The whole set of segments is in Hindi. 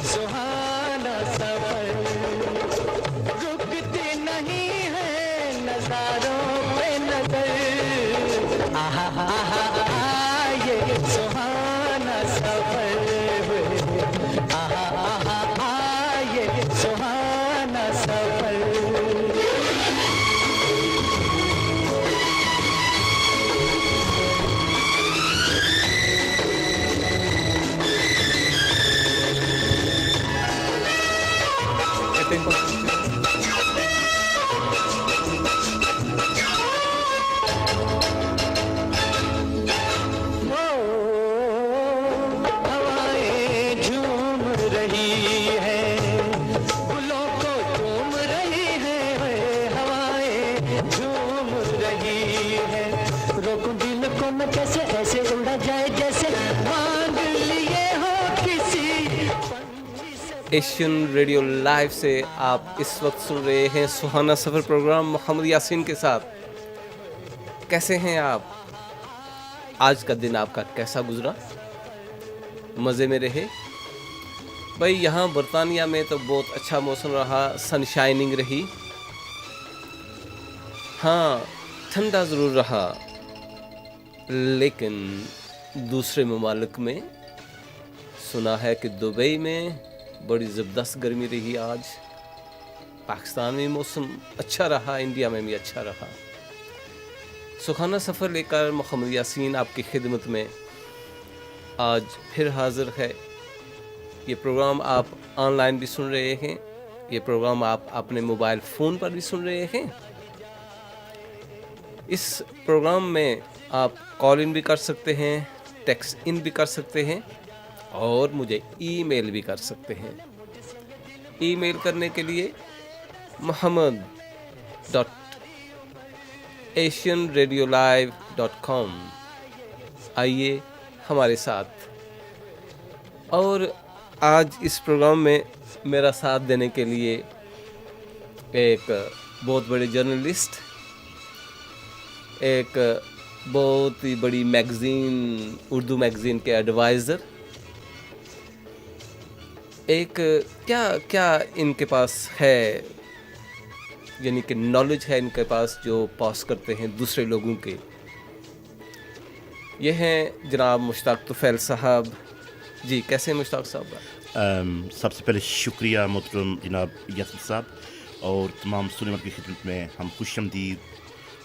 सुहाना सफर, रुकती नहीं है नजारों पे नजर, आहा आहा आहा ये सुहाना सफर, आहा आहा आहा ये सुहाना सफर। हवाएं झूम रही है, गुलों को चूम रही है, हवाएं झूम रही है, रोकूं दिल को मैं कैसे, ऐसे उड़ा जाए जैसे मांग लिए हो किसी पंछी से। एशियन रेडियो लाइव से आप इस वक्त सुन रहे हैं सुहाना सफ़र प्रोग्राम मोहम्मद यासीन के साथ। कैसे हैं आप? आज का दिन आपका कैसा गुजरा? मज़े में रहे? भाई यहाँ बरतानिया में तो बहुत अच्छा मौसम रहा, सनशाइनिंग रही। हाँ, ठंडा ज़रूर रहा, लेकिन दूसरे ममालिक में सुना है कि दुबई में बड़ी ज़बरदस्त गर्मी रही आज। पाकिस्तान में मौसम अच्छा रहा, इंडिया में भी अच्छा रहा। सुखाना सफ़र लेकर मोहम्मद यासीन आपकी खिदमत में आज फिर हाज़िर है। ये प्रोग्राम आप ऑनलाइन भी सुन रहे हैं, ये प्रोग्राम आप अपने मोबाइल फ़ोन पर भी सुन रहे हैं। इस प्रोग्राम में आप कॉल इन भी कर सकते हैं, टेक्स्ट इन भी कर सकते हैं और मुझे ईमेल भी कर सकते हैं। ईमेल करने के लिए mohammed.asianradiolive.com आइए हमारे साथ। और आज इस प्रोग्राम में मेरा साथ देने के लिए एक बहुत बड़े जर्नलिस्ट, एक बहुत ही बड़ी मैगज़ीन, उर्दू मैगज़ीन के एडवाइज़र, एक क्या क्या इनके पास है, यानी कि नॉलेज है इनके पास जो पास करते हैं दूसरे लोगों के। ये हैं जनाब मुश्ताक तुफ़ैल साहब। जी, कैसे हैं मुश्ताक साहब? सबसे पहले शुक्रिया मोहतरम जनाब यासीन साहब, और तमाम सुनने वालों की खिदमत में हम खुशामदीद,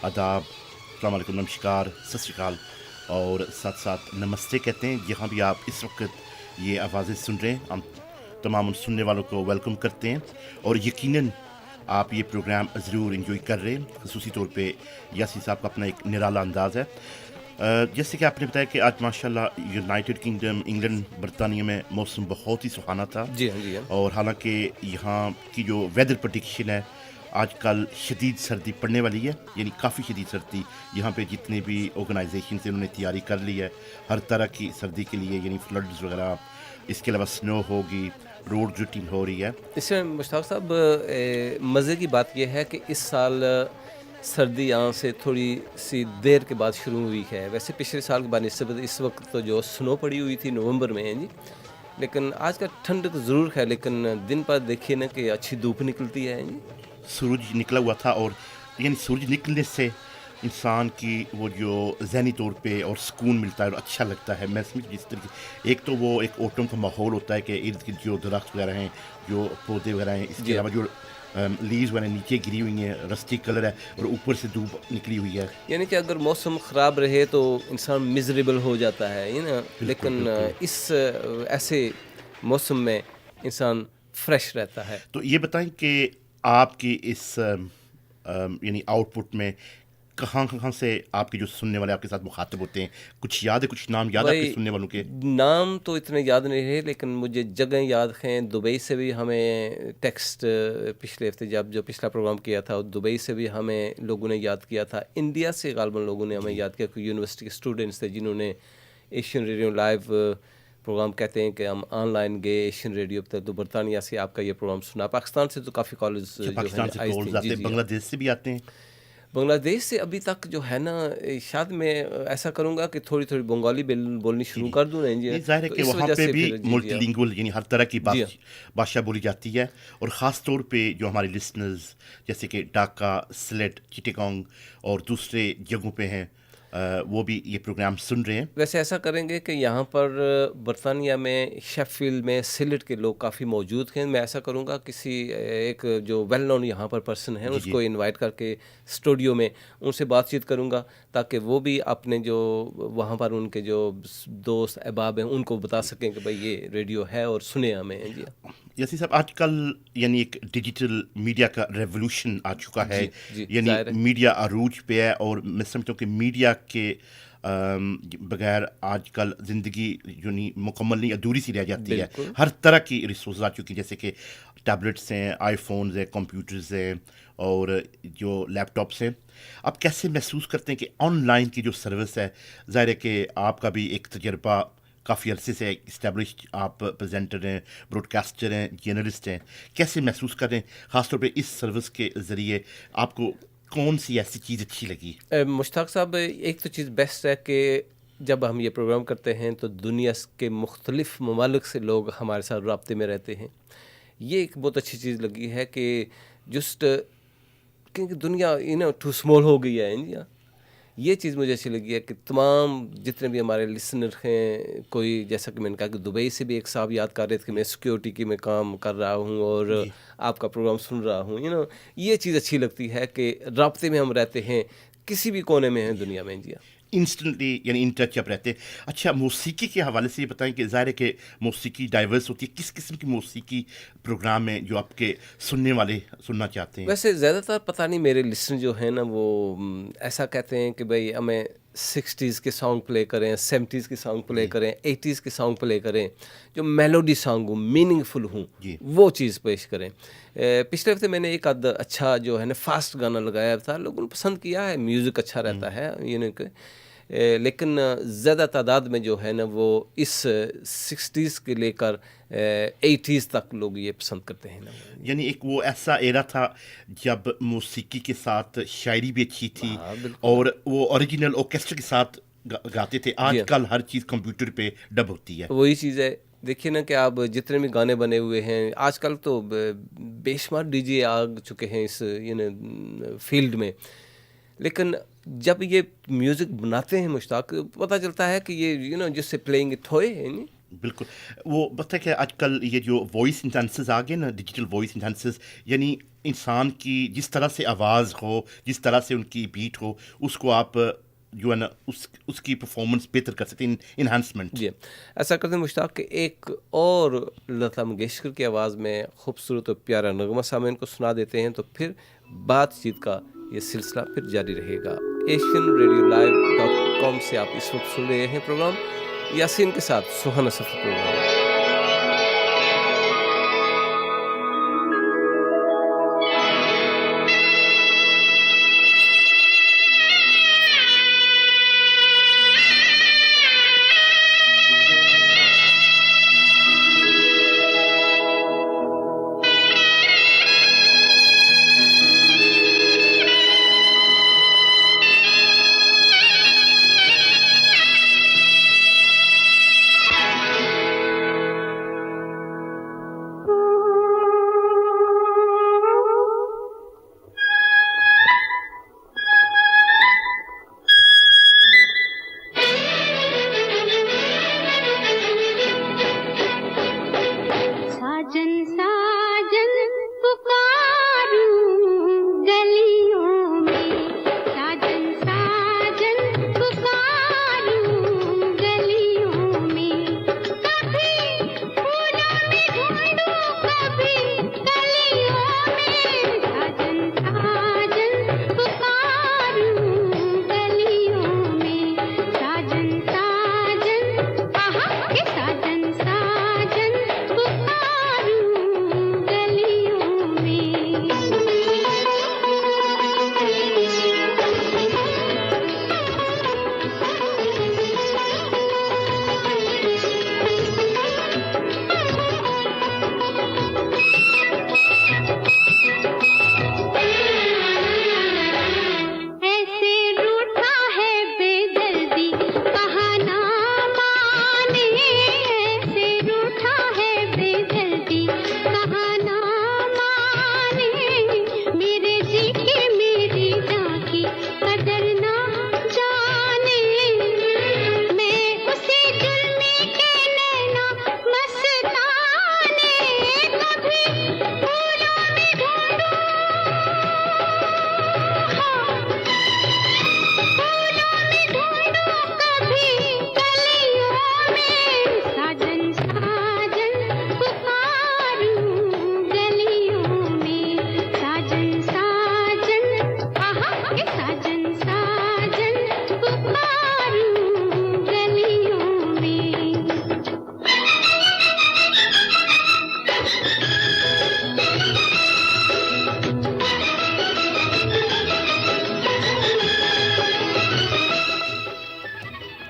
आदाब, अस्सलाम वालेकुम, नमस्कार, सत श्री अकाल और साथ साथ नमस्ते कहते हैं जहाँ भी आप इस वक्त ये आवाज़ें सुन रहे हैं। हम तमाम उन सुनने वालों को वेलकम करते हैं और यकीनन आप ये प्रोग्राम ज़रूर इंजॉय कर रहे हैं। ख़ुसूसी तौर पे यासीन साहब का अपना एक निराला अंदाज़ है। जैसे कि आपने बताया कि आज माशाल्लाह यूनाइटेड किंगडम, इंग्लैंड, बरतानिया में मौसम बहुत ही सुहाना था। जी हाँ, जी हाँ। और हालांकि यहाँ की जो वेदर प्रडिक्शन है, आजकल शदीद सर्दी पड़ने वाली है, यानी काफ़ी शदीद सर्दी। यहाँ पे जितने भी ऑर्गेनाइजेशन से उन्होंने तैयारी कर ली है हर तरह की सर्दी के लिए, यानी फ्लड्स वगैरह, इसके अलावा स्नो होगी, रोड रूटिंग हो रही है। इसमें मुश्ताक साहब मज़े की बात यह है कि इस साल सर्दी यहाँ से थोड़ी सी देर के बाद शुरू हुई है। वैसे पिछले साल के बाद इस वक्त तो जो स्नो पड़ी हुई थी नवंबर में है जी, लेकिन आज का ठंड तो ज़रूर है, लेकिन दिन पर देखिए ना कि अच्छी धूप निकलती है जी। सूरज निकला हुआ था और यानी सूरज निकलने से इंसान की वो जो ज़हनी तौर पे और सुकून मिलता है और अच्छा लगता है। मैं समझ जिस तरीके, एक तो वो एक ऑटम का माहौल होता है कि इर्द गिर्द जो दरख्त वगैरह हैं, जो पौधे वगैरह हैं, इसके अलावा जो लीव्स वगैरह नीचे गिरी हुई हैं, रस्टी कलर है और ऊपर से धूप निकली हुई है। यानी कि अगर मौसम ख़राब रहे तो इंसान मिजरेबल हो जाता है ये ना, लेकिन इस ऐसे मौसम में इंसान फ्रेश रहता है। तो ये बताएं कि आपकी इस यानी आउटपुट में कहाँ कहाँ से आपके जो सुनने वाले आपके साथ मुखातिब होते हैं, कुछ याद है, कुछ नाम याद है आपके सुनने वालों के? नाम तो इतने याद नहीं रहे, लेकिन मुझे जगह याद हैं। दुबई से भी हमें टेक्स्ट पिछले हफ्ते जब जो पिछला प्रोग्राम किया था, दुबई से भी हमें लोगों ने याद किया था। इंडिया से गालबन लोगों ने हमें याद किया, कोई यूनिवर्सिटी के स्टूडेंट्स थे जिन्होंने एशियन रेडियो लाइव प्रोग्राम कहते हैं कि हम ऑनलाइन गए एशियन रेडियो तक, तो बरतानिया से आपका ये प्रोग्राम सुना। पाकिस्तान से तो काफ़ी कॉलेज पाकिस्तान से कॉल्स आते हैं, बांग्लादेश से भी आते हैं। बांग्लादेश से अभी तक जो है ना, शायद मैं ऐसा करूँगा कि थोड़ी-थोड़ी बंगाली बोलनी शुरू कर दूँ ना इंडिया, ये ज़ाहिर है तो कि इस वहाँ वजह पे से भी फिर जी, हाँ। मल्टीलिंगुअल यानी हर तरह की जी, हाँ। भाषा बोली जाती है, और ख़ास तौर पे जो हमारे लिसनर्स जैसे कि ढाका, सिलेट, चिटागोंग और दूसरे जगहों पे हैं, वो भी ये प्रोग्राम सुन रहे हैं। वैसे ऐसा करेंगे कि यहाँ पर बरतानिया में, शेफील्ड में, सिलेट के लोग काफ़ी मौजूद हैं। मैं ऐसा करूँगा किसी एक जो वेल नोन यहाँ पर पर्सन है जी, उसको इनवाइट करके स्टूडियो में उनसे बातचीत करूँगा, ताकि वो भी अपने जो वहाँ पर उनके जो दोस्त अहबाब हैं उनको बता सकें कि भाई ये रेडियो है और सुने हमें। जी यासीन साहब, आजकल यानी एक डिजिटल मीडिया का रेवोल्यूशन आ चुका है, जी, जी, यानी ज़ाहिर है। मीडिया अरूज पे है, और मैं समझता हूँ कि मीडिया के बगैर आजकल ज़िंदगी यानी मुकम्मल नहीं, अधूरी सी रह जाती है। बिल्कुल। हर तरह की रिसोर्स आ चुकी हैं, जैसे कि टैबलेट्स हैं, आईफोन्स हैं, कंप्यूटर्स हैं और जो लैपटॉप्स हैं। आप कैसे महसूस करते हैं कि ऑनलाइन की जो सर्विस है, ज़ाहिर है कि आपका भी एक तजर्बा काफ़ी अरसे से इस्टेब्लिश्ड, आप प्रेजेंटर हैं, ब्रॉडकास्टर हैं, जर्नलिस्ट हैं, कैसे महसूस कर रहे हैं ख़ासतौर पे इस सर्विस के ज़रिए? आपको कौन सी ऐसी चीज़ अच्छी लगी? मुश्ताक साहब, एक तो चीज़ बेस्ट है कि जब हम ये प्रोग्राम करते हैं तो दुनिया के मुख्तलिफ़ ममालिक से लोग हमारे साथ राब्ते में रहते हैं। ये एक बहुत अच्छी चीज़ लगी है कि जस्ट क्योंकि दुनिया टू स्मॉल हो गई है इंडिया। ये चीज़ मुझे अच्छी लगी है कि तमाम जितने भी हमारे लिसनर हैं, कोई जैसा कि मैंने कहा कि दुबई से भी एक साहब याद कर रहे थे कि मैं सिक्योरिटी की में काम कर रहा हूँ और आपका प्रोग्राम सुन रहा हूँ। ये चीज़ अच्छी लगती है कि राब्ते में हम रहते हैं, किसी भी कोने में हैं दुनिया में। जी इंस्टेंटली यानी इन टच अप रहते हैं। अच्छा, मौसीकी के हवाले से ये बताएं कि ज़ाहिर है कि मौसीकी डाइवर्स होती है, किस किस्म की मौसीकी प्रोग्राम है जो आपके सुनने वाले सुनना चाहते हैं? वैसे ज़्यादातर पता नहीं मेरे लिसनर जो है ना वो ऐसा कहते हैं कि भाई हमें 60s के सॉन्ग प्ले करें, 70s के सॉन्ग प्ले करें, 80s के सॉन्ग प्ले करें, जो मेलोडी सॉन्ग हो, मीनिंगफुल हूँ, जी। वो चीज़ पेश करें। पिछले हफ्ते मैंने एक आध अच्छा जो है ना फास्ट गाना लगाया था, लोगों ने पसंद किया है, म्यूज़िक अच्छा रहता है लेकिन ज़्यादा तादाद में जो है ना वो इस 60s के लेकर 80s तक लोग ये पसंद करते हैं ना। यानी एक वो ऐसा एरा था जब मौसीकी के साथ शायरी भी अच्छी थी, हाँ, बिल्कुल। और वो ओरिजिनल ऑर्केस्ट्रा के साथ गाते थे। हाँ। आजकल हर चीज़ कंप्यूटर पे डब होती है। वही चीज़ है, देखिए ना कि आप जितने भी गाने बने हुए हैं आजकल तो बेशुमार डीजे आ चुके हैं इस फील्ड में, लेकिन जब ये म्यूज़िक बनाते हैं मुश्ताक, पता चलता है कि ये जिससे प्लेइंग थोए है नहीं। बिल्कुल। वो पता है कि आजकल ये जो वॉइस इन्हांसर्स आ गए ना, डिजिटल वॉइस इन्हांसर्स, यानी इंसान की जिस तरह से आवाज़ हो, जिस तरह से उनकी बीट हो, उसको आप जो है ना उसकी परफॉर्मेंस बेहतर कर सकते हैं, इन्हांसमेंट। जी, ऐसा करते हैं मुश्ताक कि एक और लता मंगेशकर की आवाज़ में खूबसूरत और प्यारा नगमा सामईन को सुना देते हैं, तो फिर बातचीत का ये सिलसिला फिर जारी रहेगा। asianradiolive.com से आप इस वक्त सुन रहे हैं प्रोग्राम यासीन के साथ सुहाना सफ़र प्रोग्राम।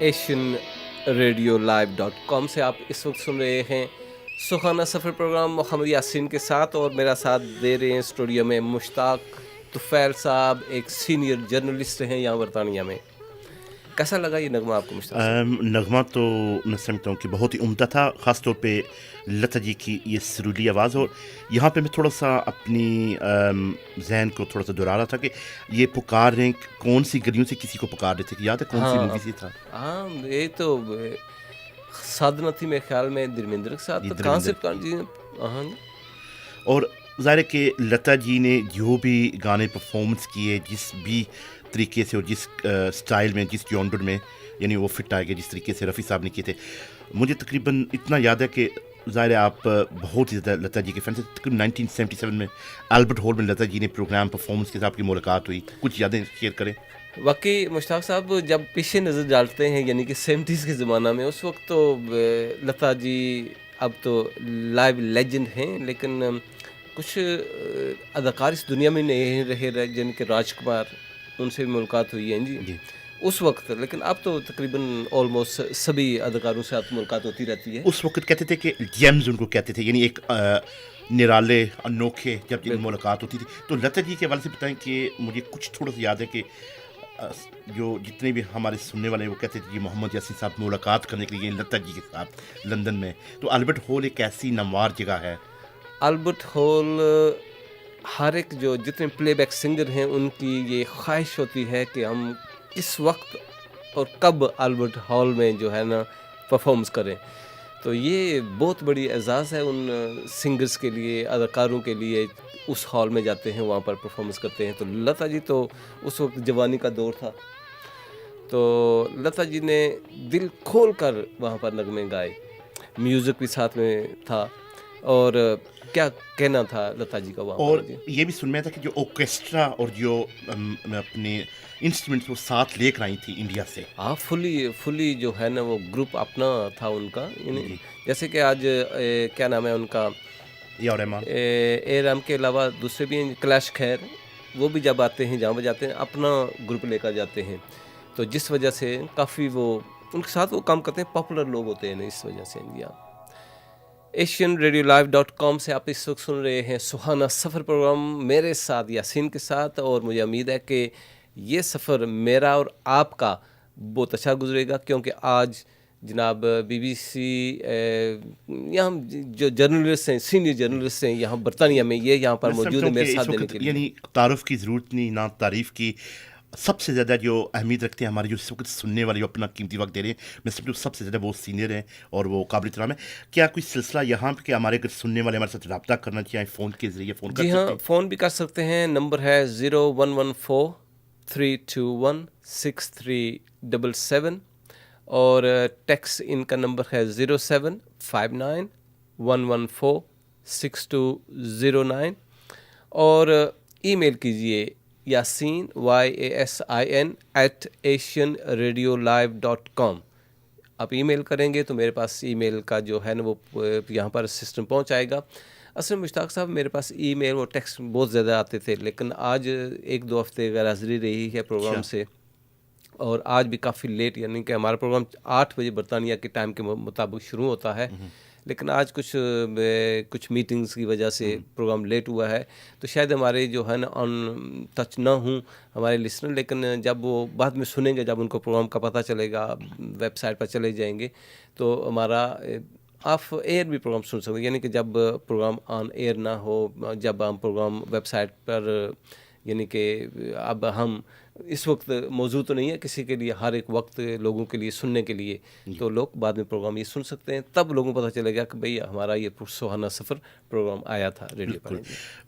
asianradiolive.com से आप इस वक्त सुन रहे हैं सुहाना सफ़र प्रोग्राम मोहम्मद यासीन के साथ, और मेरा साथ दे रहे हैं स्टूडियो में मुश्ताक तुफैल साहब, एक सीनियर जर्नलिस्ट हैं यहाँ बरतानिया में। कैसा लगा ये नगमा आपको मुश्ताक साहब? नगमा तो मैं समझता हूँ कि बहुत ही उम्दा था, ख़ास तौर पे लता जी की ये सुरीली आवाज़। और यहाँ पे मैं थोड़ा सा अपनी जहन को थोड़ा सा दोहरा रहा था कि ये पुकार रहे हैं, कौन सी गलियों से किसी को पुकार रहे थे, कि याद है कौन सी मूवी से था? हाँ, ये तो साधना थी मेरे ख्याल में, धर्मेंद्र के साथ। तो कहाँ से जी? हाँ, और ज़ाहिर है कि लता जी ने जो भी गाने परफॉर्मेंस किए, जिस भी तरीके से और जिस स्टाइल में, जिस जॉनर में, यानी वो फिट आ गए जिस तरीके से रफ़ी साहब ने किए थे। मुझे तकरीबन इतना याद है कि ज़ाहिर है आप बहुत ही ज़्यादा लता जी के फैन थे। तकरीबन 1977 में अल्बर्ट हॉल में लता जी ने प्रोग्राम परफॉर्मेंस के साथ आपकी मुलाकात हुई, कुछ यादें शेयर करें। वाकई मुश्ताक साहब, जब पीछे नज़र डालते हैं यानी कि 70s के ज़माना में, उस वक्त तो लता जी अब तो लाइव लेजेंड हैं, लेकिन कुछ अदाकार इस दुनिया में नहीं रहे जिनके राजकुमार, उनसे भी मुलाकात हुई है जी उस वक्त। लेकिन अब तो तकरीबन ऑलमोस्ट सभी अदाकारों से आपकी मुलाकात होती रहती है। उस वक्त कहते थे कि जेम्स उनको कहते थे, यानी एक निराले अनोखे जब जिन मुलाकात होती थी। तो लता जी के हवाले से बताएं कि मुझे कुछ थोड़ा सा याद है कि जो जितने भी हमारे सुनने वाले हैं वो कहते थे कि मोहम्मद यासीन साहब मुलाकात करने के लिए लता जी के साथ लंदन में। तो अल्बर्ट हॉल एक ऐसी नामवार जगह है। अल्बर्ट हॉल, हर एक जो जितने प्लेबैक सिंगर हैं उनकी ये ख्वाहिश होती है कि हम किस वक्त और कब अल्बर्ट हॉल में जो है ना परफॉर्मेंस करें। तो ये बहुत बड़ी एजाज़ है उन सिंगर्स के लिए, अदाकारों के लिए, उस हॉल में जाते हैं, वहाँ पर परफॉर्मेंस करते हैं। तो लता जी तो उस वक्त जवानी का दौर था, तो लता जी ने दिल खोल कर वहाँ पर नगमे गाए, म्यूज़िक भी साथ में था। और क्या कहना था लता जी का वहाँ और पर? ये भी सुनना था कि जो ऑर्केस्ट्रा और जो अपने इंस्ट्रूमेंट्स वो साथ लेकर आई थी इंडिया से। हाँ, फुली जो है ना वो ग्रुप अपना था उनका, यानी जैसे कि आज क्या नाम है उनका, ए राम के अलावा दूसरे भी हैं, क्लैश खैर, वो भी जब आते हैं जहाँ पर जाते हैं अपना ग्रुप लेकर जाते हैं। तो जिस वजह से काफ़ी वो उनके साथ वो काम करते हैं, पॉपुलर लोग होते हैं ना, इस वजह से इंडिया। asianradiolive.com से आप इस वक्त सुन रहे हैं सुहाना सफ़र प्रोग्राम मेरे साथ यासीन के साथ, और मुझे उम्मीद है कि ये सफ़र मेरा और आपका बहुत अच्छा गुजरेगा, क्योंकि आज जनाब BBC यहाँ जो जर्नलिस्ट हैं, सीनियर जर्नलिस्ट हैं यहाँ बरतानिया में, ये यहाँ पर मौजूद है मेरे साथ देने के लिए। यानी तारुफ की ज़रूरत नहीं, ना तारीफ़ की। सबसे ज़्यादा जो अहमियत रखते हैं हमारे जो इस वक्त सुनने वाले जो अपना कीमती वक्त दे रहे हैं, मैं समझूँ सबसे ज़्यादा वो सीनियर हैं और वो काबिल एहतराम है। क्या कोई सिलसिला यहाँ पे कि हमारे अगर सुनने वाले हमारे साथ रब्ता करना चाहिए, फ़ोन के ज़रिए फ़ोन कर सकते हैं? हाँ, फ़ोन भी कर सकते हैं। नंबर है 0114-321-6377, और टेक्स्ट इनका नंबर है 0759-114-6209, और ईमेल कीजिए यासीन @asianradiolive.com। आप ईमेल करेंगे तो मेरे पास ईमेल का जो है ना वो यहाँ पर सिस्टम पहुँच आएगा। असल में मुश्ताक साहब, मेरे पास ईमेल और टेक्स्ट बहुत ज़्यादा आते थे, लेकिन आज 1-2 हफ्ते गैर हाज़िरी रही है प्रोग्राम से, और आज भी काफ़ी लेट, यानी कि हमारा प्रोग्राम 8 बजे बरतानिया के टाइम के मुताबिक शुरू होता है, लेकिन आज कुछ मीटिंग्स की वजह से प्रोग्राम लेट हुआ है। तो शायद हमारे जो है ना ऑन टच ना हूँ हमारे लिसनर, लेकिन जब वो बाद में सुनेंगे, जब उनको प्रोग्राम का पता चलेगा, वेबसाइट पर चले जाएंगे, तो हमारा ऑफ एयर भी प्रोग्राम सुन सकते हैं। यानी कि जब प्रोग्राम ऑन एयर ना हो, जब हम प्रोग्राम वेबसाइट पर, यानी कि अब हम इस वक्त मौजूद तो नहीं है किसी के लिए, हर एक वक्त लोगों के लिए सुनने के लिए, तो लोग बाद में प्रोग्राम ये सुन सकते हैं, तब लोगों को पता चलेगा कि भाई हमारा ये सुहाना सफ़र प्रोग्राम आया था रेडियो पर।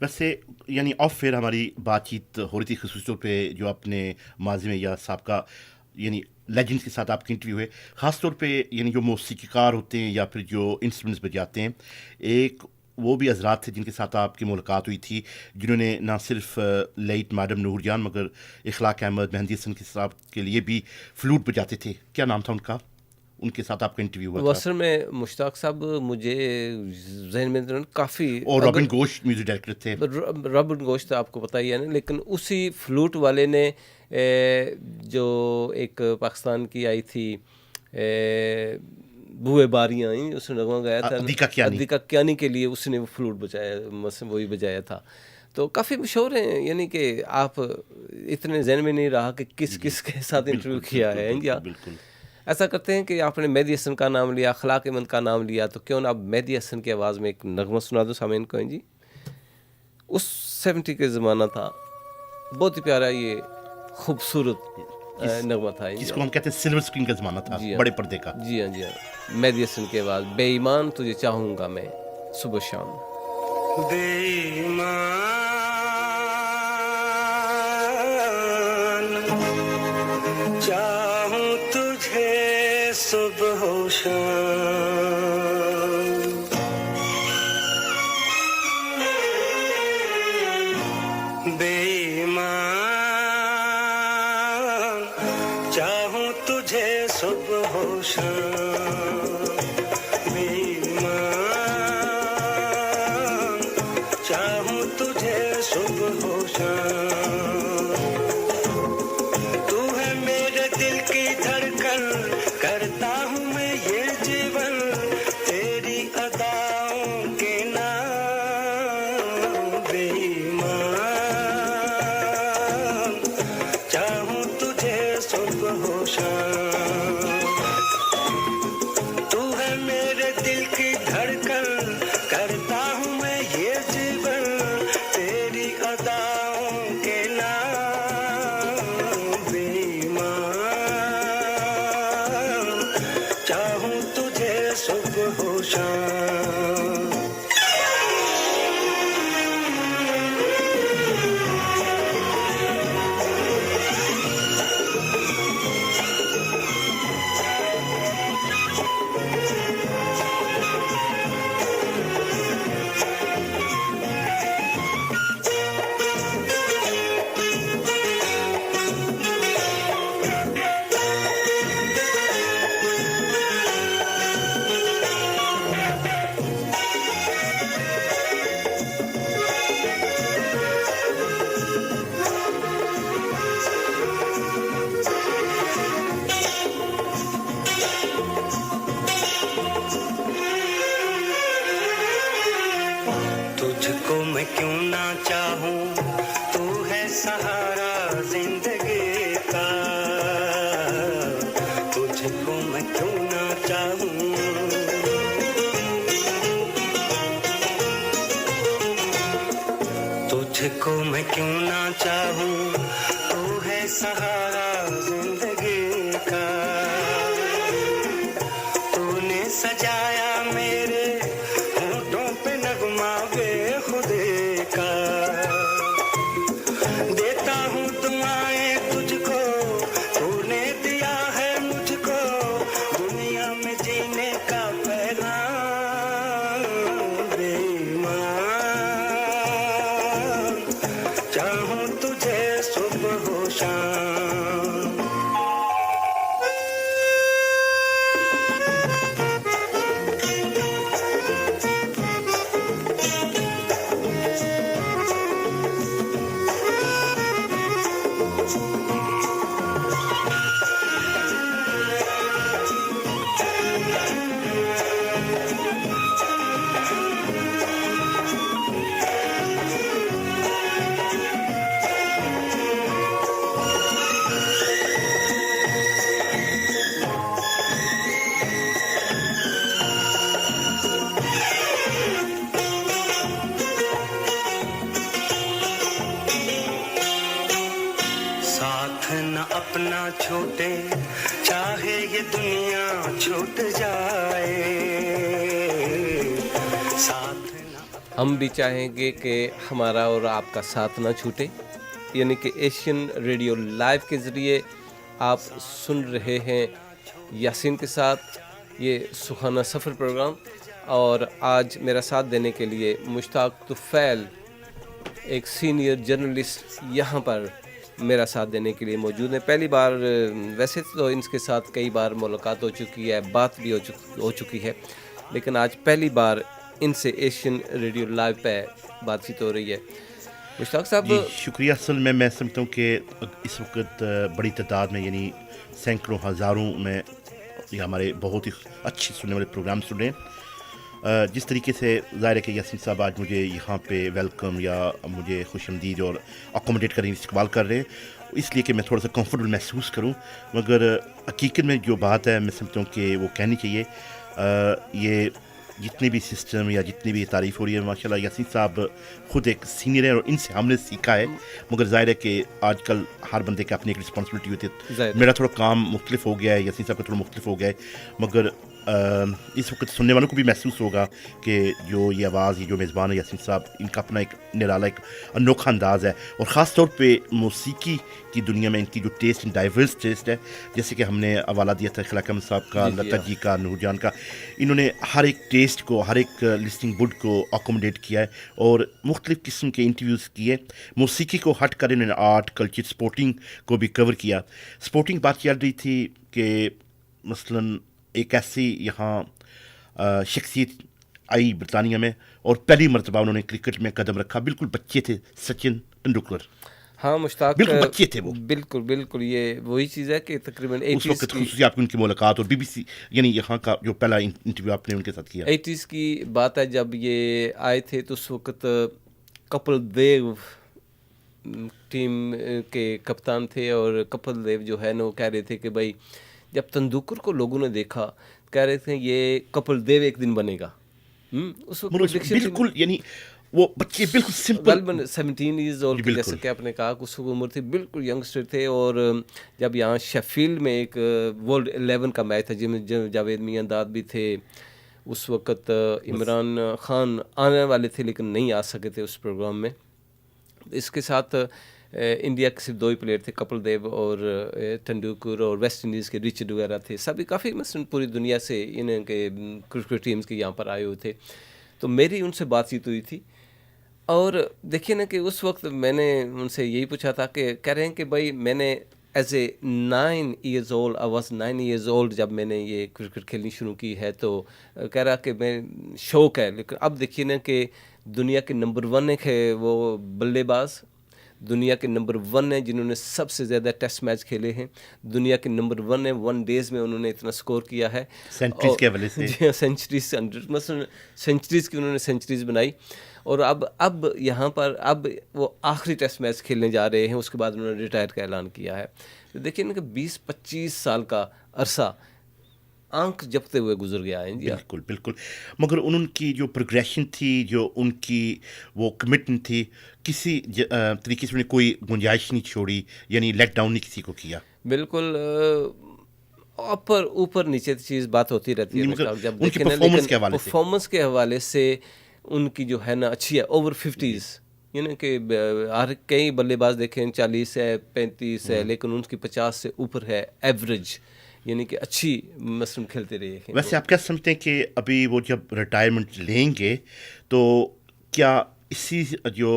वैसे यानी ऑफ फिर हमारी बातचीत हो रही थी ख़ुसूस तौर पे जो अपने माजी में या साबका यानी लेजेंड्स के साथ आपके इंटरव्यू है, ख़ास तौर पे यानी जो मौसीकीकार होते हैं या फिर जो इंस्ट्रूमेंट्स बजाते हैं, एक वो भी हज़रात थे जिनके साथ आपकी मुलाकात हुई थी, जिन्होंने ना सिर्फ लेट मैडम नूरजान मगर इखलाक अहमद, मेहंदी हसन के साथ के लिए भी फ्लूट बजाते थे। क्या नाम था उनका? उनके साथ आपका इंटरव्यू हुआ था। असल में मुश्ताक साहब मुझे जहन में काफ़ी, और रॉबिन घोष म्यूजिक डायरेक्टर थे। रॉबिन घोष तो आपको पता ही है ना, लेकिन उसी फ्लूट वाले ने जो एक पाकिस्तान की आई थी बुए बारियां आई उसने नगमा गाया था अद्दिका क्यानी के लिए उसने वो फ्लूट बजाया, वही बजाया था। तो काफ़ी मशहूर हैं, यानी कि आप इतने जहन में नहीं रहा कि किस किस के साथ इंटरव्यू किया है इंडिया। ऐसा करते हैं कि आपने मेहदी हसन का नाम लिया, अखलाक अहमद का नाम लिया, तो क्यों ना आप मेहदी हसन की आवाज़ में एक नगमा सुना दो सामीन को जी। उस 70 के ज़माना था, बहुत ही प्यारा ये खूबसूरत नगमा था जिसको हम कहते हैं सिल्वर स्क्रीन का ज़माना था, बड़े पर्दे का। जी हाँ, जी हाँ। मेहदी हसन की आवाज़, बेईमान तुझे चाहूँगा मैं सुबह शाम। बेईमान चाहूं तुझे सुबह शाम, बेईमान चाहूं तुझे सुबह शाम, बेईमान चाहूं तुझे सुबह शाम। तू है मेरे दिल की धड़कन, करता हूँ मैं ये जीवन तेरी अदाओं के नाम। बेईमान चाहूं तुझे सुबह शाम। तू है मेरे दिल की धड़कन, करता हूँ मैं ये जीवन तेरी अदाओं के नाम। बेईमान चाहूं तुझे सुबह शाम। तुझको मैं क्यों ना चाहूं, तू है सहारा जिंदगी का। तुझको मैं क्यों ना चाहूं, तुझको मैं क्यों ना चाहूं, तू है सहारा जिंदगी का। तूने सजाया मेरे होठों पे नगमा बेखुदे का। देता हूँ दुआएं तुझको, तूने दिया है मुझको दुनिया में जीने का पैगाम। बेईमान चाहूं तुझे सुबह शाम। साथ न अपना छूटे, चाहे ये दुनिया छूट जाए। साथ न हम भी चाहेंगे कि हमारा और आपका साथ ना छूटे, यानी कि एशियन रेडियो लाइव के ज़रिए आप सुन रहे हैं यासीन के साथ ये सुहाना सफ़र प्रोग्राम। और आज मेरा साथ देने के लिए मुश्ताक तुफ़ैल, एक सीनियर जर्नलिस्ट, यहाँ पर मेरा साथ देने के लिए मौजूद हैं। पहली बार, वैसे तो इनके साथ कई बार मुलाकात हो चुकी है, बात भी हो चुकी है, लेकिन आज पहली बार इनसे एशियन रेडियो लाइव पे बातचीत हो रही है। मुश्ताक साहब, शुक्रिया। असल में मैं समझता हूँ कि इस वक्त बड़ी तादाद में, यानी सैकड़ों हज़ारों में या हमारे बहुत ही अच्छे सुनने वाले प्रोग्राम सुन रहे हैं। जिस तरीके से ज़ाहिर है कि यासीन साहब आज मुझे यहाँ पे वेलकम या मुझे खुशमदीद और अकोमोडेट करने इस्तेमाल कर रहे हैं, इसलिए कि मैं थोड़ा सा कंफर्टेबल महसूस करूँ, मगर हकीकत में जो बात है मैं समझता हूँ कि वो कहनी चाहिए। ये जितने भी सिस्टम या जितनी भी तारीफ़ हो रही है, माशाल्लाह यासीन साहब खुद एक सीनियर है और इनसे हमने सीखा है, मगर ज़ाहिर है कि आजकल हर बंदे की अपनी एक रिस्पॉन्सिबिलिटी होती है। मेरा थोड़ा काम मुख्तलिफ हो गया है, यासीन साहब का थोड़ा मुख्तलिफ हो गया है, मगर इस वक्त सुनने वालों को भी महसूस होगा कि जो ये आवाज़, ये जो मेज़बान है यासीन साहब, इनका अपना एक निराला एक अनोखा अंदाज़ है, और ख़ास तौर पे मौसीकी की दुनिया में इनकी जो टेस्ट, डाइवर्स टेस्ट है, जैसे कि हमने हवाला दिया था खिलाकम साहब का, लता जी का, नूरजान का, इन्होंने हर एक टेस्ट को, हर एक लिस्टिंग बुड को अकोमोडेट किया है और मुख्तलिफ़ किस्म के इंटरव्यूज़ किए। मौसीकी को हट कर इन्होंने आर्ट, कल्चर, स्पोर्टिंग को भी कवर किया। स्पोर्टिंग बात चल रही थी कि मसलन एक ऐसी यहाँ शख्सियत आई बरतानिया में और पहली मरतबा उन्होंने क्रिकेट में कदम रखा, बिल्कुल बच्चे थे, सचिन तेंदुलकर। हाँ मुश्ताक, बिल्कुल बच्चे थे वो। बिल्कुल बिल्कुल, ये वही चीज़ है कि तकरीबन उस वक्त खुसूसी आपकी उनकी मुलाकात और BBC यानी यहाँ का जो पहला इंटरव्यू आपने उनके साथ किया, 80s की बात है जब ये आए थे, तो उस वक्त कपिल देव टीम के कप्तान थे, और कपिल देव जो है ना वो कह रहे थे कि भाई जब तेंदुलकर को लोगों ने देखा, कह रहे थे ये कपिल देव एक दिन बनेगा। उस वक्त बिल्कुल, यानी वो बच्चे बिल्कुल सिंपल 17 ईयर्स ओल्ड, जैसे कि आपने कहा, उस उम्र थी, बिल्कुल यंगस्टर थे। और जब यहाँ शेफील्ड में एक वर्ल्ड 11 का मैच था जिसमें जावेद मियांदाद भी थे, उस वक्त इमरान खान आने वाले थे लेकिन नहीं आ सके थे उस प्रोग्राम में। इसके साथ इंडिया के सिर्फ 2 ही प्लेयर थे, कपिल देव और तेंदुलकर, और वेस्ट इंडीज़ के रिचर्ड वगैरह थे, सभी काफ़ी मसलन पूरी दुनिया से इनके क्रिकेट टीम्स के यहाँ पर आए हुए थे। तो मेरी उनसे बातचीत हुई थी, और देखिए ना कि उस वक्त मैंने उनसे यही पूछा था कि कह रहे हैं कि भाई मैंने as a 9 years old, I was 9 years old जब मैंने ये क्रिकेट खेलनी शुरू की है, तो कह रहा कि मैं शौक़ है, लेकिन अब देखिए ना कि दुनिया के नंबर 1 है वो बल्लेबाज, दुनिया के नंबर 1 है जिन्होंने सबसे ज़्यादा टेस्ट मैच खेले हैं, दुनिया के नंबर 1 है, 1 days में उन्होंने इतना स्कोर किया है, सेंचुरीज के हवाले से। जी हाँ, सेंचुरीज, 100 मसलन सेंचुरीज़ की उन्होंने सेंचुरीज बनाई। और अब यहाँ पर अब वो आखिरी टेस्ट मैच खेलने जा रहे हैं, उसके बाद उन्होंने रिटायर का ऐलान किया है। तो देखिए ना कि 20-25 साल का अरसा आंख जपते हुए गुजर गया है। बिल्कुल बिल्कुल, मगर उनकी जो प्रोग्रेशन थी, जो उनकी वो कमिटमेंट थी, किसी तरीके से उन्हें कोई गुंजाइश नहीं छोड़ी, यानी लेट डाउन नहीं किसी को किया। बिल्कुल, ऊपर नीचे चीज़ बात होती रहती है, जब उनकी परफॉर्मेंस के हवाले से उनकी जो है ना अच्छी है, ओवर 50s, यानी कि हर कई बल्लेबाज देखें 40 है, 35 है, लेकिन उनकी 50 से ऊपर है एवरेज, यानी कि अच्छी मसलन खेलते रहे। वैसे आप क्या समझते हैं कि अभी वो जब रिटायरमेंट लेंगे तो क्या इसी जो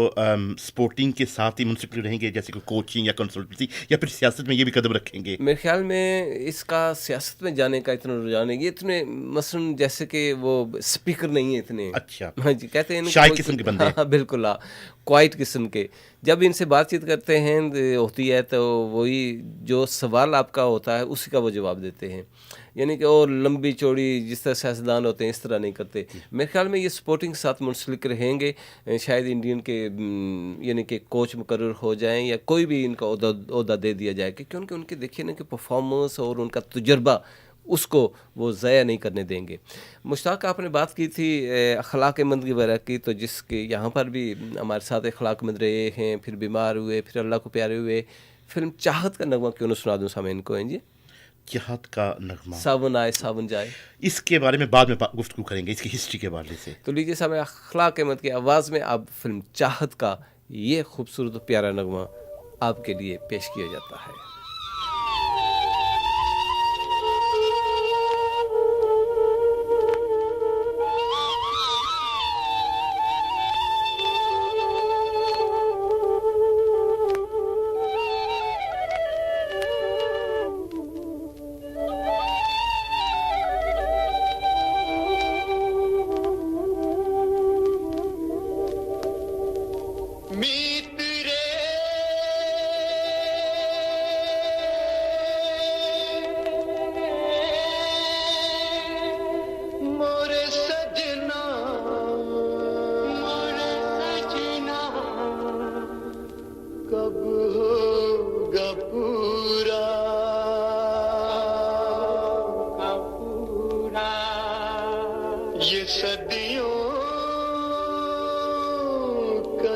स्पोर्टिंग के साथ ही मुंसलिक रहेंगे, जैसे कि कोचिंग या कंसल्टेंसी, या फिर सियासत में ये भी कदम रखेंगे? मेरे ख्याल में इसका सियासत में जाने का इतना रुझान है, ये इतने मसलन जैसे कि वो स्पीकर नहीं है इतने। अच्छा, हाँ जी, कहते हैं शाय किस्म के बंदे। हाँ बिल्कुल, हाँ, क्वाइट किस्म के। जब इनसे बातचीत करते हैं होती है तो वही जो सवाल आपका होता है उसी का वो जवाब देते हैं, यानी कि और लंबी चौड़ी जिस तरह सियासतदान होते हैं इस तरह नहीं करते। मेरे ख्याल में ये स्पोर्टिंग के साथ मुंसलिक रहेंगे, शायद इंडियन के यानी कि कोच मुकर्रर हो जाएं या कोई भी इनका ओहदा दे दिया जाए, क्योंकि उनके देखिए ना कि परफॉर्मेंस और उनका तजुर्बा उसको वो ज़ाया नहीं करने देंगे। मुश्ताक, आपने बात की थी अखलाक़मंद वगैरह की, तो जिसके यहाँ पर भी हमारे साथ अखलाक़मंद रहे हैं, फिर बीमार हुए, फिर अल्लाह को प्यारे हुए। फिल्म चाहत का नगमा क्यों न सुना दूँ सामईन को? हैं जी, चाहत का नगमा, सावन आए सावन जाए, इसके बारे में बाद में गुफ्तगू करेंगे, इसकी हिस्ट्री के बारे से। तो लीजिए सामने अखलाक़मंद की आवाज़ में अब फिल्म चाहत का ये खूबसूरत और प्यारा नगमा आपके लिए पेश किया जाता है।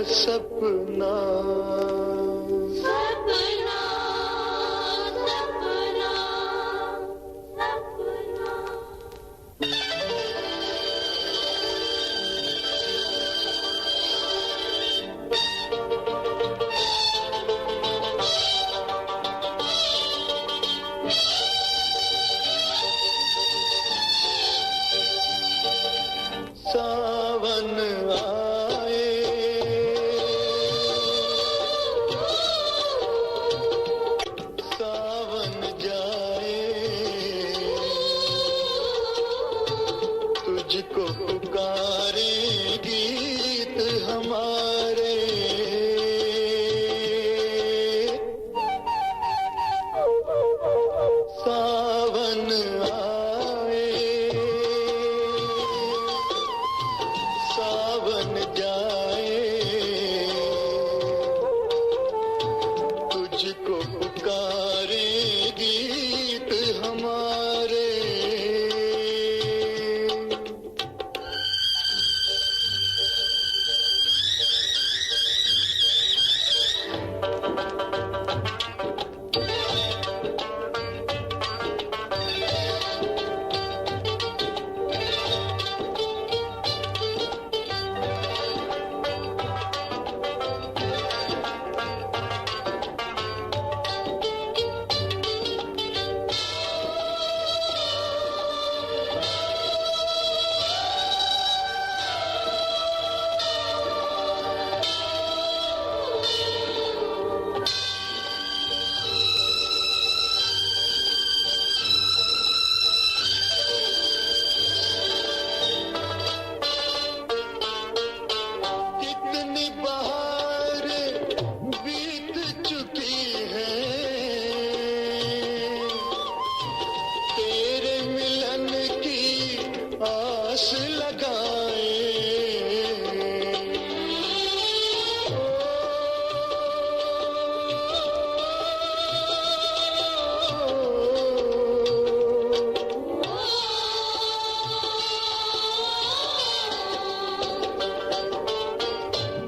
सपना सपना सपना सपना सावन आए सावन जाए तुझको पुकारे गीत हमारे सावन आए सावन जाए तुझको पुकारे गीत हमारे कितनी बहार बीत चुकी है तेरे मिलन की आस लगाए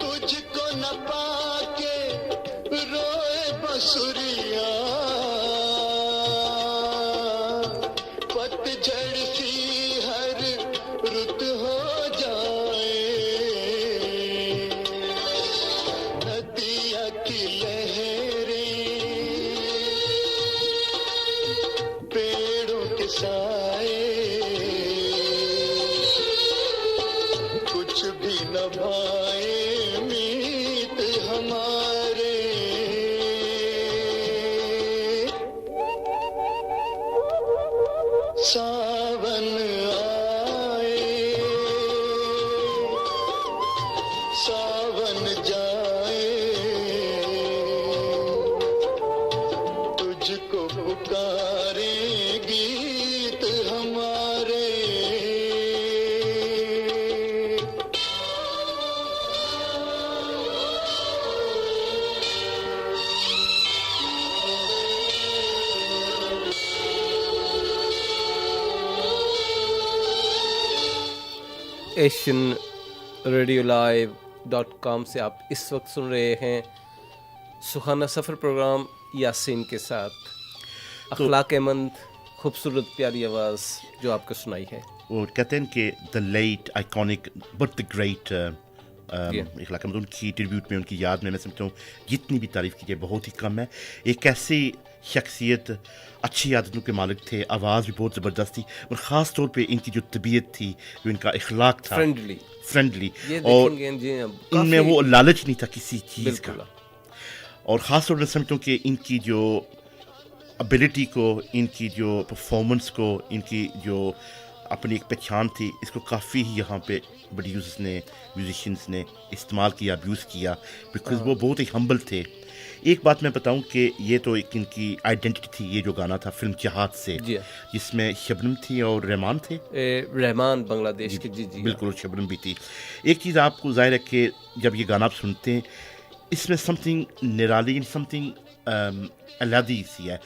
तुझको न पाके रोए बसुरिया पतझड़ सी हर रुत हो जाए नदिया की लहरें पेड़ों के साए कुछ भी न भाए मीत हमारे सावन आए सावन जाए तुझको पुकारे गीत हमारे एशियन रेडियो लाइव .com से आप इस वक्त सुन रहे हैं सुहाना सफ़र प्रोग्राम यासीन के साथ अखलाक़मंद खूबसूरत प्यारी आवाज़ जो आपको सुनाई है। और कहते हैं कि the late iconic but the great Yeah. Ikhlaq Ahmed उनकी ट्रिब्यूट में उनकी याद में मैं समझता हूँ जितनी भी तारीफ़ कीजिए बहुत ही कम है। एक ऐसी शख्सियत अच्छी आदतों के मालिक थे, आवाज़ भी बहुत ज़बरदस्त थी और ख़ास तौर पे इनकी जो तबीयत थी, जो इनका इखलाक था फ्रेंडली ये और देखेंगे जी इनमें वो लालच नहीं था किसी चीज़ का। बिल्कुल। और ख़ास तौर पर समझता हूँ कि इनकी जो एबिलिटी को, इनकी जो परफॉर्मेंस को, इनकी जो अपनी एक पहचान थी, इसको काफ़ी ही यहाँ पे प्रोड्यूसर्स ने, म्यूजिशियंस ने इस्तेमाल किया, अब्यूज़ किया, बिकॉज वो बहुत ही हम्बल थे। एक बात मैं बताऊं कि ये तो एक इनकी आइडेंटिटी थी, ये जो गाना था फिल्म जहाद से, जिसमें शबनम थी और रहमान थे, रहमान बांग्लादेश के, जी जी बिल्कुल, शबनम भी थी। एक चीज़ आपको ज़ाहिर है कि जब ये गाना आप सुनते हैं, इसमें समथिंग निराली, समथिंग अलादी सी है।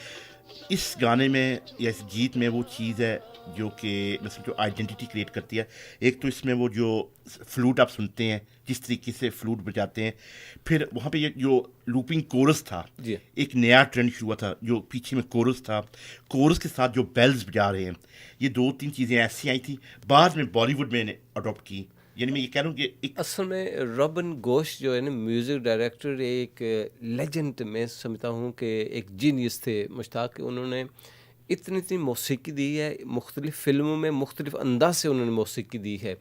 इस गाने में या इस गीत में वो चीज़ है जो कि मैं समझो आइडेंटिटी क्रिएट करती है। एक तो इसमें वो जो फ्लूट आप सुनते हैं, जिस तरीके से फ्लूट बजाते हैं, फिर वहाँ पे ये जो लूपिंग कोरस था, जी। एक नया ट्रेंड शुरू हुआ था, जो पीछे में कोरस था, कोरस के साथ जो बेल्स बजा रहे हैं, ये 2-3 चीज़ें ऐसी आई थी, बाद में बॉलीवुड में अडॉप्ट की। यानी मैं ये कह रहा हूँ कि एक असल में रॉबिन घोष जो है ना म्यूज़िक डायरेक्टर, एक लेजेंड मैं समझता हूँ कि एक जीनियस थे मुश्ताक। उन्होंने इतनी इतनी मौसीकी दी है, मुख्तलिफ़ फ़िल्मों में मुख्तलिफ़ अंदाज से उन्होंने मौसीकी दी है।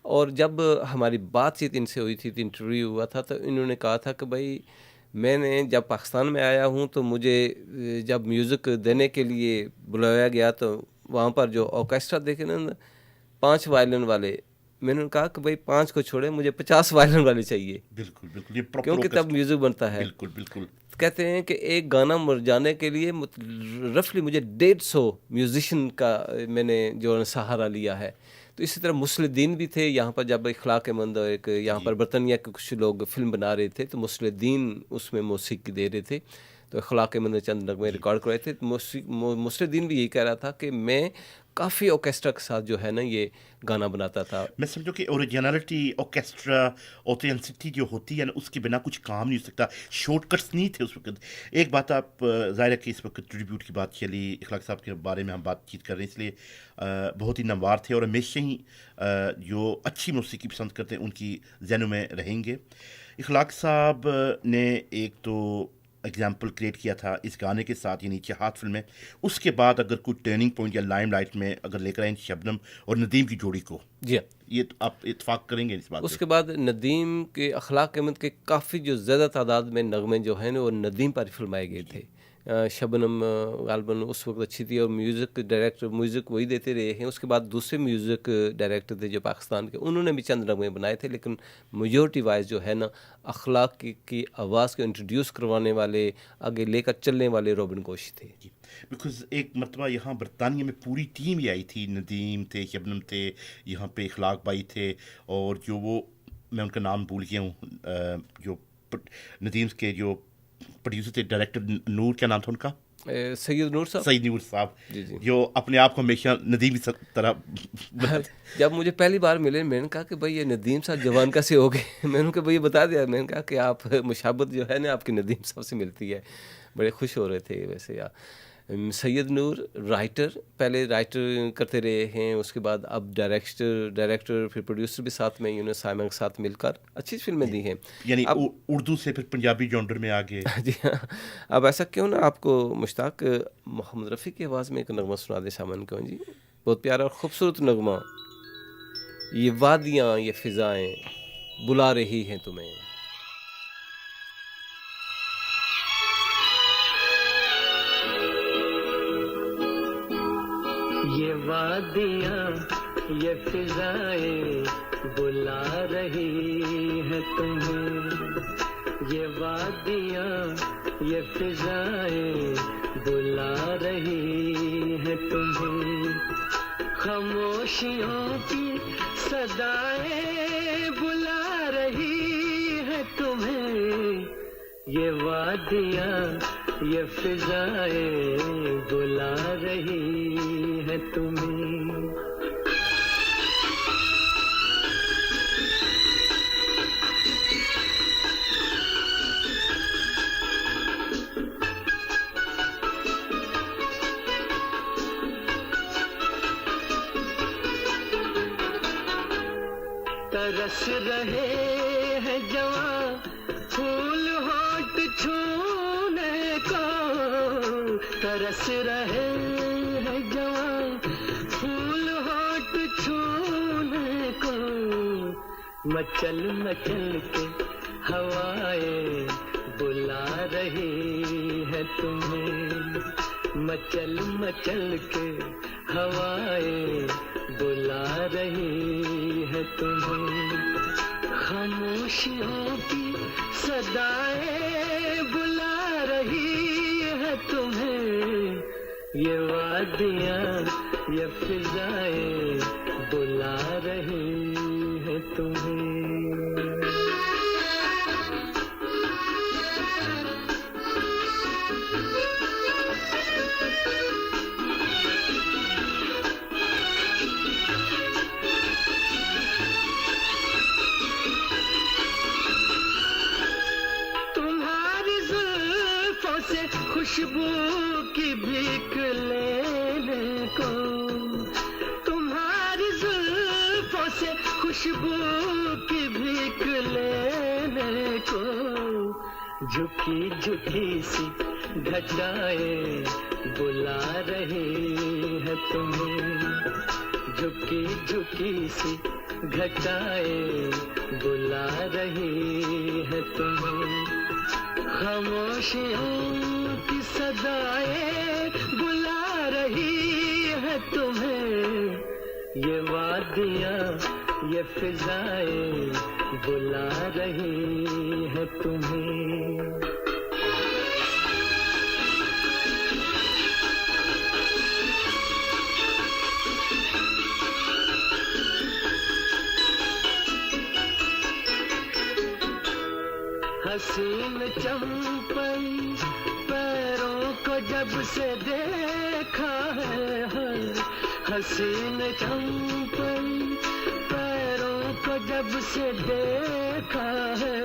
और जब हमारी बातचीत इनसे हुई थी, इंटरव्यू हुआ था, तो इन्होंने कहा था कि भाई मैंने जब पाकिस्तान में आया हूँ तो मुझे जब म्यूज़िक देने के लिए बुलाया गया तो वहाँ पर जो ऑर्केस्ट्रा देखे ना 5 वायलिन वाले, मैंने कहा कि भाई 5 को छोड़े, मुझे 50 वायलिन वाले चाहिए, बिल्कुल बिल्कुल ये प्रॉपर क्योंकि तब म्यूज़िक बनता है। बिल्कुल बिल्कुल कहते हैं कि एक गाना मर जाने के लिए रफली मुझे 150 म्यूज़िशियन का मैंने जो है सहारा लिया है। तो इसी तरह मुस्लिदीन भी थे यहाँ पर, जब इखलाक़-ए-मंद एक यहाँ पर बरतानिया के कुछ लोग फिल्म बना रहे थे तो मुस्लिदीन उसमें मौसीकी दे रहे थे, तो इखलाक़-ए-मंद ने चंद नगमे रिकॉर्ड करवाए थे। मुस्लिदीन भी यही कह रहा था कि मैं काफ़ी ऑर्केस्ट्रा के साथ जो है ना ये गाना बनाता था। मैं समझो कि ओरिजिनलिटी, ऑर्केस्ट्रा, ऑथेंटिसिटी जो होती है ना, उसके बिना कुछ काम नहीं हो सकता। शॉर्टकट्स नहीं थे उस वक्त। एक बात आप ज़ाहिर है कि इस वक्त ट्रिब्यूट की बात चली, इखलाक साहब के बारे में हम बातचीत कर रहे हैं, इसलिए बहुत ही नामवार थे और हमेशा ही जो अच्छी मौसीकी पसंद करते हैं उनकी जहनों में रहेंगे। इखलाक साहब ने एक तो एग्जाम्पल क्रिएट किया था इस गाने के साथ, यानी चाहत फिल्म में। उसके बाद अगर कोई टर्निंग पॉइंट या लाइमलाइट में अगर लेकर आए शबनम और नदीम की जोड़ी को, जी हाँ, ये तो आप इत्फाक करेंगे इस बात उसके बाद नदीम के अखलाक़-ए-मंद के काफ़ी जो ज़्यादा तादाद में नगमे जो हैं ना वो नदीम पर फिल्माए गए थे। शबनम गालबन उस वक्त अच्छी थी और म्यूज़िक डायरेक्टर म्यूज़िक वही देते रहे हैं। उसके बाद दूसरे म्यूज़िक डायरेक्टर थे जो पाकिस्तान के, उन्होंने भी चंद नगमे बनाए थे, लेकिन मेजॉरिटी वाइज जो है ना अखलाक की आवाज़ को इंट्रोड्यूस करवाने वाले, आगे लेकर चलने वाले रॉबिन घोष थे। बिकॉज एक मरतबा यहाँ बरतानिया में पूरी टीम ही आई थी, नदीम थे, शबनम थे, यहाँ पे इखलाक भाई थे, और जो वो मैं उनका नाम भूल गया हूँ, जो नदीम के जो प्रोड्यूसर थे, डायरेक्टर नूर, क्या नाम था उनका? सैयद नूर साहब। सईद नूर साहब जी जी, जो अपने आप को हमेशा नदीम की तरह जब मुझे पहली बार मिले मैंने कहा कि भाई ये नदीम साहब जवान कैसे हो गए मैंने उनको भाई बता दिया, मैंने कहा कि आप मुशाबत जो है ना आपकी नदीम साहब से मिलती है। बड़े खुश हो रहे थे वैसे यार। सैयद नूर राइटर, पहले राइटर करते रहे हैं, उसके बाद अब डायरेक्टर फिर प्रोड्यूसर भी साथ में, यूनुस साइमन के साथ मिलकर अच्छी फिल्में दी हैं। यानी अब उर्दू से फिर पंजाबी जॉनर में आ गए। जी हाँ, अब ऐसा क्यों ना आपको मुश्ताक मोहम्मद रफ़ी की आवाज़ में एक नगमा सुना दे सामन को जी। बहुत प्यारा और ख़ूबसूरत नगमा, ये वादियाँ ये फ़िज़ाएँ बुला रही हैं तुम्हें। ये वादियाँ ये फिजाएं बुला रही है तुम्हें, ये वादियाँ ये फिजाएं बुला रही है तुम्हें, खामोशियों की सदाएं बुला रही है तुम्हें, ये वादियाँ ये फिजाएं बुला रही है तुम्हें। तरस रहे हैं जवां फूल होठ छूने को, तरस रहे हैं जवां फूल होठ छूने को, मचल मचल के हवाएं बुला रही है तुम्हें, मचल मचल के हवाएं बुला रही है तुम्हें, खामोशियों की सदाएं बुला रही है तुम्हें, ये वादियाँ ये फिजाएं बुला रही है तुम्हें। से खुशबू की भीख लेने को, तुम्हारी जुल्फों से खुशबू की भीख लेने को, झुकी झुकी सी घटाएं बुला रही है तुम्हें, झुकी झुकी सी घटाएं बुला रही है तुम्हें, खामोशियों की सदाएं बुला रही है तुम्हें, ये वादियाँ ये फिजाएं बुला रही है तुम्हें। हसीन चंपन पैरों को जब से देखा है, हसीन चंपन पैरों को जब से देखा है,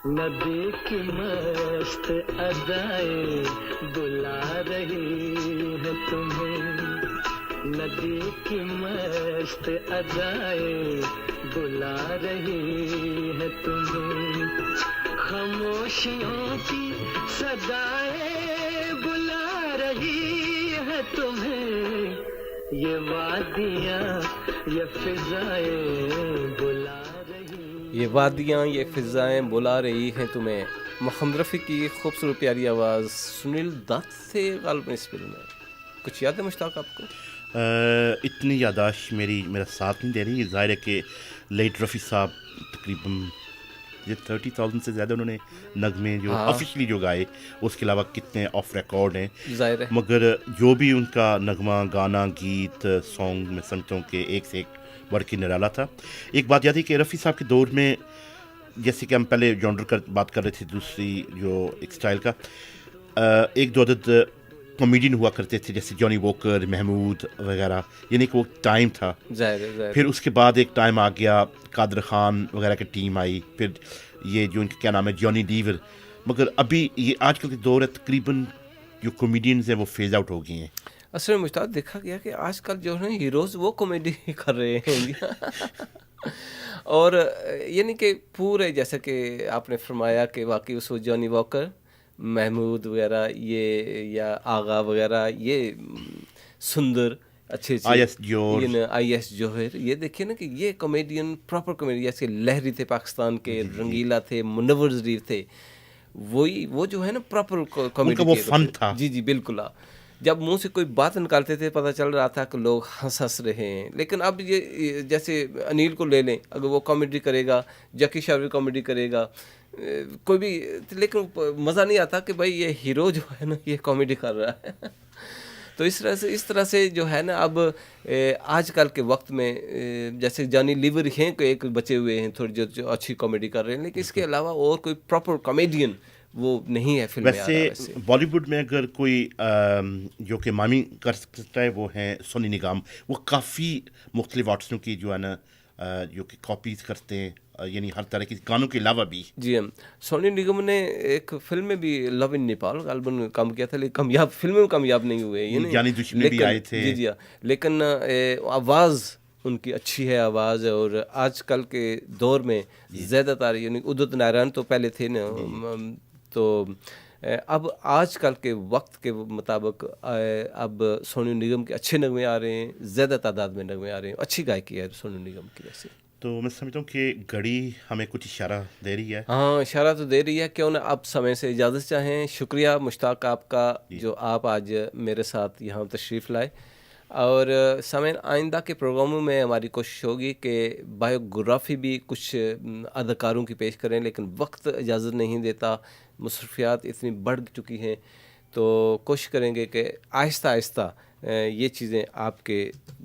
नदी की मस्त अदाएं बुला रही है तुम्हें, नदी की मस्त अदाएं बुला रही है तुम्हें, खामोशियों की सदाएं बुला रही है तुम्हें, ये वादियाँ ये फिजाएं बुला रही, ये वादियाँ ये फ़िज़ाएं बुला रही हैं तुम्हें। मोहम्मद रफ़ी की खूबसूरत प्यारी आवाज़ सुनील दत्त थे गालिबन इस फिल्म में। कुछ याद है मुश्ताक आपको? इतनी यादाश्त मेरा साथ नहीं दे रही। ज़ाहिर है कि लेट रफ़ी साहब तकरीबन ये 30,000 से ज़्यादा उन्होंने नगमे जो ऑफिशियली जो गाए, उसके अलावा कितने ऑफ रिकॉर्ड हैं, ज़ाहिर है। मगर जो भी उनका नगमा गाना गीत सॉन्ग मैं समझता हूँ कि एक से एक बढ़ के निराला था। एक बात याद है कि रफ़ी साहब के दौर में, जैसे कि हम पहले जॉनर बात कर रहे थे दूसरी जो एक स्टाइल का, एक दो अदद कॉमेडियन हुआ करते थे जैसे जॉनी वॉकर, महमूद वगैरह, यानी कि वो टाइम था। ज़ाहिर फिर उसके बाद एक टाइम आ गया, कादर खान वगैरह की टीम आई, फिर ये जो इनका क्या नाम है जॉनी लीवर, मगर अभी ये आजकल के दौर है तकरीबन जो कॉमेडियंस हैं वो फेज आउट हो गए हैं। असल में मुश्ताक देखा गया कि आजकल जो है हीरोज़ वो कॉमेडी कर रहे हैं और यानी कि पूरे जैसे कि आपने फरमाया कि वाकई उस जॉनी वॉकर, महमूद वगैरह ये या आगा वगैरह, ये सुंदर अच्छे आई.एस. जौहर, ये देखिए ना कि ये कॉमेडियन प्रॉपर कॉमेडियन, जैसे लहरी थे पाकिस्तान के, रंगीला थे, मुनव्वर ज़रीफ थे, वही वो जो है ना प्रॉपर कॉमेडी, वो फन था। जी बिल्कुल। जब मुंह से कोई बात निकालते थे पता चल रहा था कि लोग हंस रहे हैं। लेकिन अब ये जैसे अनिल को ले लें, अगर वो कॉमेडी करेगा, जकी श्रॉफ भी कॉमेडी करेगा, कोई भी, लेकिन मज़ा नहीं आता कि भाई ये हीरो जो है ना ये कॉमेडी कर रहा है तो इस तरह से जो है ना अब आजकल के वक्त में जैसे जॉनी लीवर हैं कि एक बचे हुए हैं थोड़ी जो अच्छी कॉमेडी कर रहे हैं, लेकिन इसके अलावा और कोई प्रॉपर कॉमेडियन वो नहीं है फिल्म में। वैसे बॉलीवुड में अगर कोई जो कि मामी कर सकता है वो है सोनी निगम। वो काफ़ी मुख्तलिफ आर्टिस्टों की जो है ना जो कि कॉपीज़ करते हैं, यानी हर तरह के गानों के अलावा भी। जी हम सोनी निगम ने एक फिल्म में भी लव इन नेपाल गालिबन काम किया था, लेकिन कामयाब फिल्म में कामयाब नहीं हुए, यानी दुश्मनी भी आए थे। जी हाँ, लेकिन आवाज़ उनकी अच्छी है आवाज़। और आजकल के दौर में ज़्यादातर यानी उदित नारायण तो पहले थे ना, तो अब आजकल के वक्त के मुताबिक अब सोनू निगम के अच्छे नगमे आ रहे हैं, ज़्यादा तादाद में नगमे आ रहे हैं, अच्छी गायकी है सोनू निगम की। वैसे तो मैं समझता हूँ कि घड़ी हमें कुछ इशारा दे रही है। हाँ, इशारा तो दे रही है। क्यों ना अब समय से इजाज़त चाहें। शुक्रिया मुश्ताक आपका जो आप आज मेरे साथ यहाँ तशरीफ़ लाए। और समय आइंदा के प्रोग्रामों में हमारी कोशिश होगी कि बायोग्राफी भी कुछ अदाकारों की पेश करें, लेकिन वक्त इजाज़त नहीं देता, मसरूफियात इतनी बढ़ चुकी हैं, तो कोशिश करेंगे कि आहिस्ता आहिस्ता ये चीज़ें आपके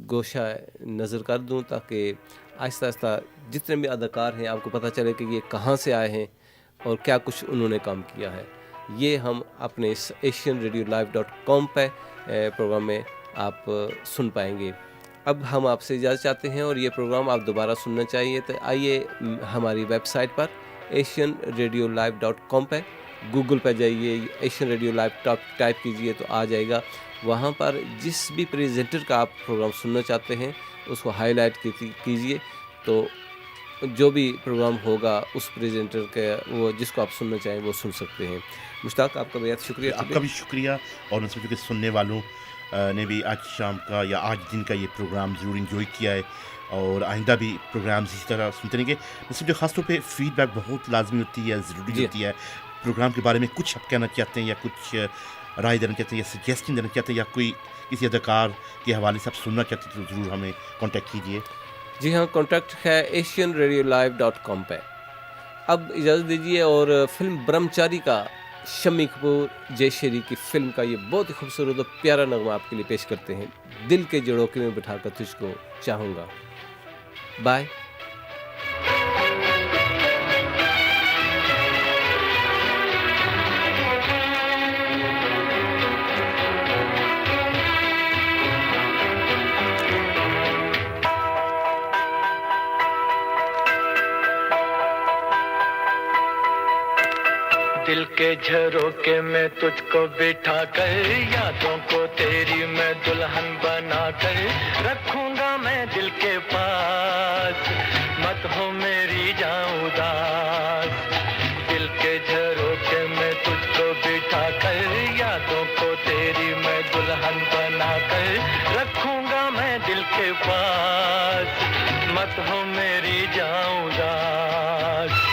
गोशा नज़र कर दूं, ताकि आहिस्ता आहिस्ता जितने भी अदाकार हैं आपको पता चले कि ये कहाँ से आए हैं और क्या कुछ उन्होंने काम किया है। ये हम अपने इस asianradiolive.com पे प्रोग्राम में आप सुन पाएंगे। अब हम आपसे इजाज़त चाहते हैं और ये प्रोग्राम आप दोबारा सुनना चाहिए तो आइए हमारी वेबसाइट पर asianradiolive.com पे गूगल पर जाइए, एशियन रेडियो लाइव टाइप कीजिए तो आ जाएगा। वहाँ पर जिस भी प्रेजेंटर का आप प्रोग्राम सुनना चाहते हैं उसको हाईलाइट कीजिए, तो जो भी प्रोग्राम होगा उस प्रेजेंटर के वो जिसको आप सुनना चाहें वो सुन सकते हैं। मुश्ताक, आपका बेहद शुक्रिया। आपका भी शुक्रिया, और उन सभी के सुनने वालों ने भी आज शाम का या आज दिन का ये प्रोग्राम ज़रूर इंजॉय किया है, और आइंदा भी प्रोग्राम्स इसी तरह सुनते रहेंगे। नसीब, जो ख़ासतौर पे फीडबैक बहुत लाजमी होती है, ज़रूरी जी। होती है। प्रोग्राम के बारे में कुछ आप कहना चाहते हैं या कुछ राय देना चाहते हैं या सजेशन देना चाहते हैं या कोई किसी अदाकार के हवाले से आप सुनना चाहते हैं तो ज़रूर हमें कॉन्टैक्ट कीजिए। जी हाँ, कॉन्टैक्ट है asianradiolive.com पे। अब इजाज़त दीजिए, और फिल्म ब्रह्मचारी का शम्मी कपूर जयश्री की फिल्म का ये बहुत ही खूबसूरत और प्यारा नगमा आपके लिए पेश करते हैं। दिल के झरोखे में बिठाकर तुझको चाहूँगा। बाय। दिल के झरोके में तुझको बिठा कर, यादों को तेरी मैं दुल्हन बना कर रखूंगा मैं दिल के पास, मत हो मेरी जाऊं उदास। दिल के झरोके में तुझको बिठा कर, यादों को तेरी मैं दुल्हन बना कर रखूंगा मैं दिल के पास, मत हो मेरी जाऊं उदास।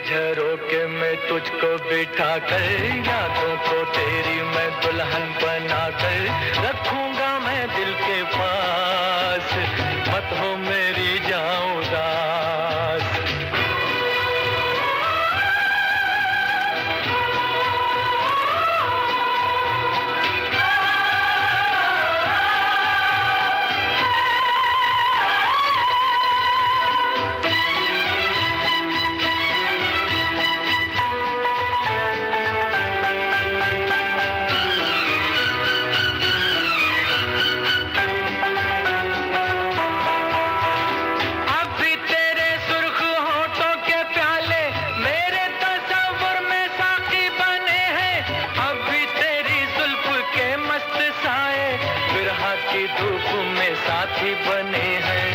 झरोके में तुझको बिठा कर, यादों को तेरी मैं दुल्हन बना कर रखूंगा मैं दिल के पास, मत हो मेरी जाऊं उदास। धूप में साथी बने हैं,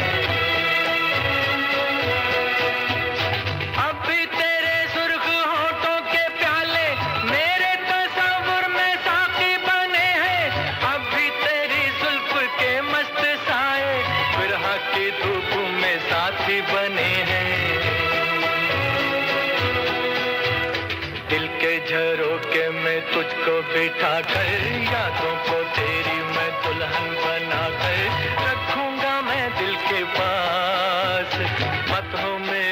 अब भी तेरे सुर्ख होठों के प्याले मेरे तस्वुर में साथी बने हैं, अब भी तेरी जुल्फ के मस्त साए बिरह की धूप में साथी बने हैं। दिल के झरोके में तुझको बिठा कर, यादों को तेरी मैं दुल्हन बना कर रखूंगा मैं दिल के पास, मत हो मेरी